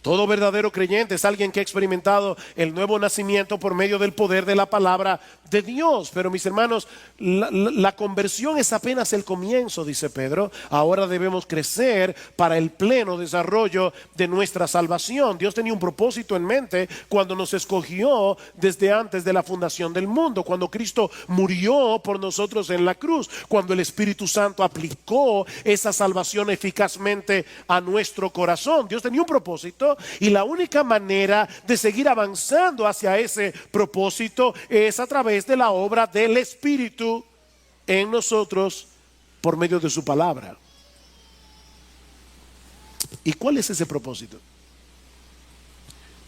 Todo verdadero creyente es alguien que ha experimentado el nuevo nacimiento por medio del poder de la palabra de Dios. Pero mis hermanos, la conversión es apenas el comienzo, dice Pedro. Ahora debemos crecer para el pleno desarrollo de nuestra salvación. Dios tenía un propósito en mente cuando nos escogió desde antes de la fundación del mundo, cuando Cristo murió por nosotros en la cruz, cuando el Espíritu Santo aplicó esa salvación eficazmente a nuestro corazón. Dios tenía un propósito. Y la única manera de seguir avanzando hacia ese propósito es a través de la obra del Espíritu en nosotros por medio de su palabra. ¿Y cuál es ese propósito?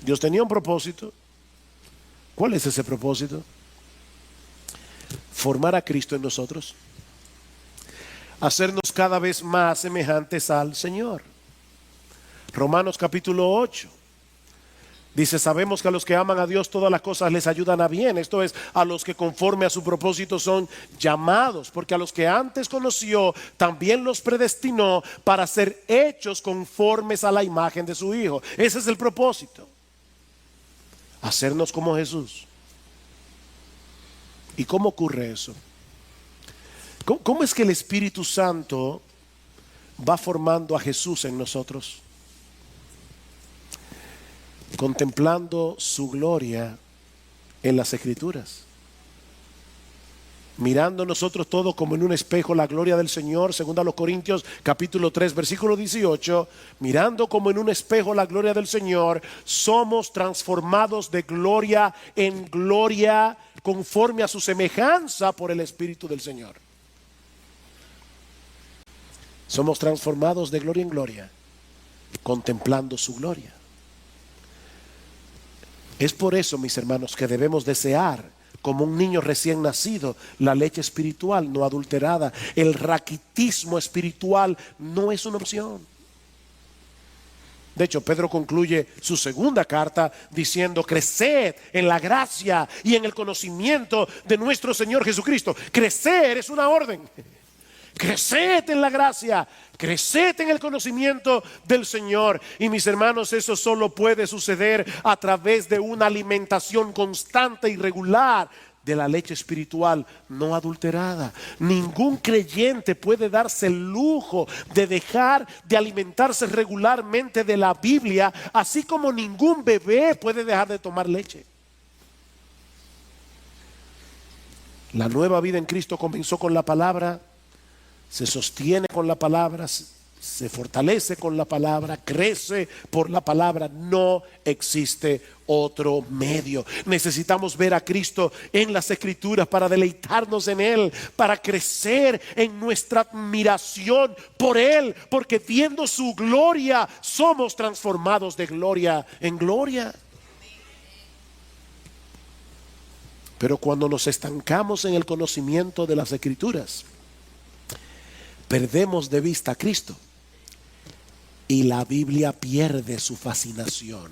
Dios tenía un propósito. ¿Cuál es ese propósito? Formar a Cristo en nosotros, hacernos cada vez más semejantes al Señor. Romanos capítulo 8 dice: sabemos que a los que aman a Dios todas las cosas les ayudan a bien. Esto es, a los que conforme a su propósito son llamados, porque a los que antes conoció también los predestinó para ser hechos conformes a la imagen de su Hijo. Ese es el propósito, hacernos como Jesús. ¿Y cómo ocurre eso? ¿Cómo es que el Espíritu Santo va formando a Jesús en nosotros? Contemplando su gloria en las Escrituras, mirando nosotros todo como en un espejo la gloria del Señor, según a los Corintios capítulo 3 versículo 18, mirando como en un espejo la gloria del Señor, somos transformados de gloria en gloria conforme a su semejanza por el Espíritu del Señor. Somos transformados de gloria en gloria, contemplando su gloria. Es por eso, mis hermanos, que debemos desear, como un niño recién nacido, la leche espiritual no adulterada. El raquitismo espiritual no es una opción. De hecho, Pedro concluye su segunda carta diciendo: creced en la gracia y en el conocimiento de nuestro Señor Jesucristo. Crecer es una orden. Creced en la gracia, creced en el conocimiento del Señor. Y mis hermanos, eso solo puede suceder a través de una alimentación constante y regular de la leche espiritual no adulterada. Ningún creyente puede darse el lujo de dejar de alimentarse regularmente de la Biblia, así como ningún bebé puede dejar de tomar leche. La nueva vida en Cristo comenzó con la palabra, se sostiene con la palabra, se fortalece con la palabra, crece por la palabra. No existe otro medio. Necesitamos ver a Cristo en las Escrituras para deleitarnos en Él, para crecer en nuestra admiración por Él, porque viendo su gloria somos transformados de gloria en gloria. Pero cuando nos estancamos en el conocimiento de las Escrituras, perdemos de vista a Cristo y la Biblia pierde su fascinación.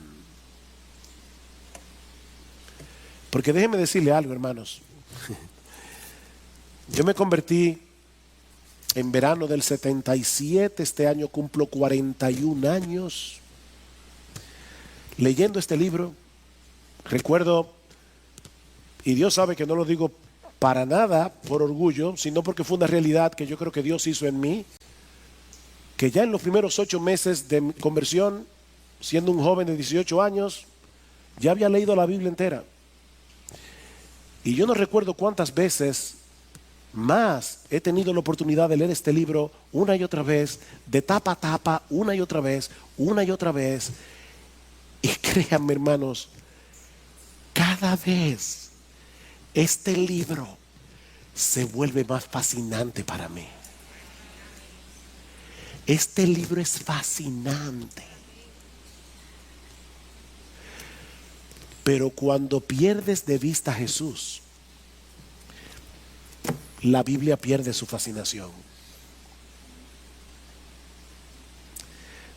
Porque déjeme decirle algo, hermanos. Yo me convertí en verano del 77. Este año cumplo 41 años. Leyendo este libro, recuerdo, y Dios sabe que no lo digo para nada por orgullo, sino porque fue una realidad que yo creo que Dios hizo en mí, que ya en los primeros 8 meses de mi conversión, siendo un joven de 18 años, ya había leído la Biblia entera. Y yo no recuerdo cuántas veces más he tenido la oportunidad de leer este libro una y otra vez, de tapa a tapa, una y otra vez, una y otra vez. Y créanme, hermanos, cada vez este libro se vuelve más fascinante para mí. Este libro es fascinante. Pero cuando pierdes de vista a Jesús, la Biblia pierde su fascinación.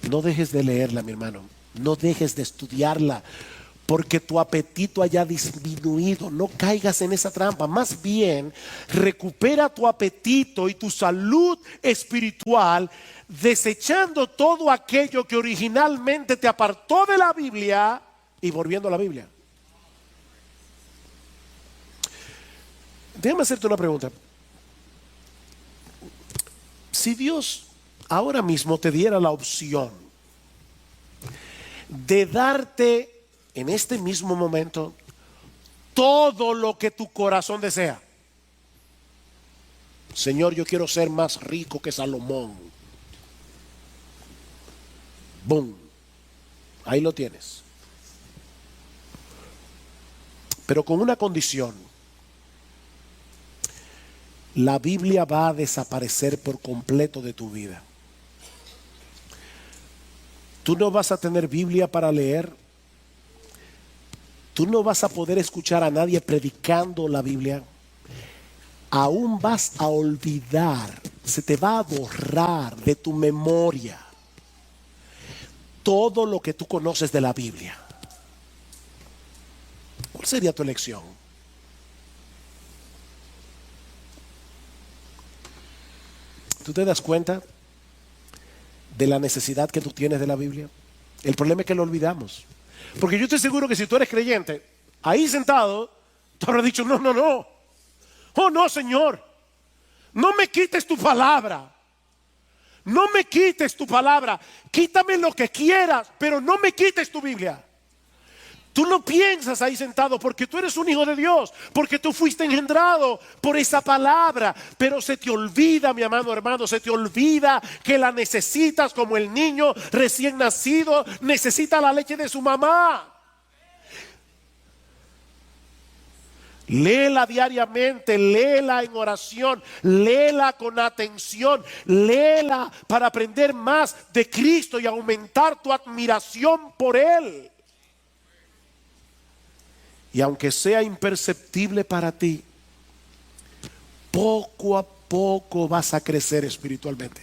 No dejes de leerla, mi hermano. No dejes de estudiarla, porque tu apetito haya disminuido. No caigas en esa trampa. Más bien, recupera tu apetito y tu salud espiritual, desechando todo aquello que originalmente te apartó de la Biblia y volviendo a la Biblia. Déjame hacerte una pregunta. Si Dios ahora mismo te diera la opción de darte en este mismo momento todo lo que tu corazón desea. Señor, yo quiero ser más rico que Salomón. Boom. Ahí lo tienes. Pero con una condición. La Biblia va a desaparecer por completo de tu vida. Tú no vas a tener Biblia para leer. Tú no vas a poder escuchar a nadie predicando la Biblia. Aún vas a olvidar, se te va a borrar de tu memoria todo lo que tú conoces de la Biblia. ¿Cuál sería tu elección? ¿Tú te das cuenta de la necesidad que tú tienes de la Biblia? El problema es que lo olvidamos. Porque yo estoy seguro que si tú eres creyente, ahí sentado, tú habrás dicho, no, no, no. Oh, no, Señor. No me quites tu palabra. No me quites tu palabra. Quítame lo que quieras, pero no me quites tu Biblia. Tú no piensas ahí sentado porque tú eres un hijo de Dios, porque tú fuiste engendrado por esa palabra, pero se te olvida, mi amado hermano, se te olvida que la necesitas como el niño recién nacido necesita la leche de su mamá. Léela diariamente, léela en oración, léela con atención, léela para aprender más de Cristo y aumentar tu admiración por Él. Y aunque sea imperceptible para ti, poco a poco vas a crecer espiritualmente.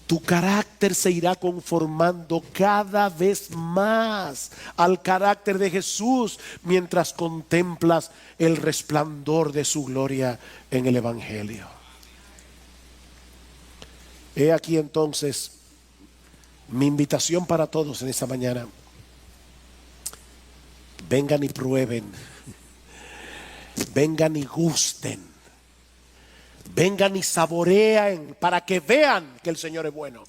Tu carácter se irá conformando cada vez más al carácter de Jesús mientras contemplas el resplandor de su gloria en el Evangelio. He aquí entonces mi invitación para todos en esta mañana. Vengan y prueben, vengan y gusten, vengan y saboreen para que vean que el Señor es bueno.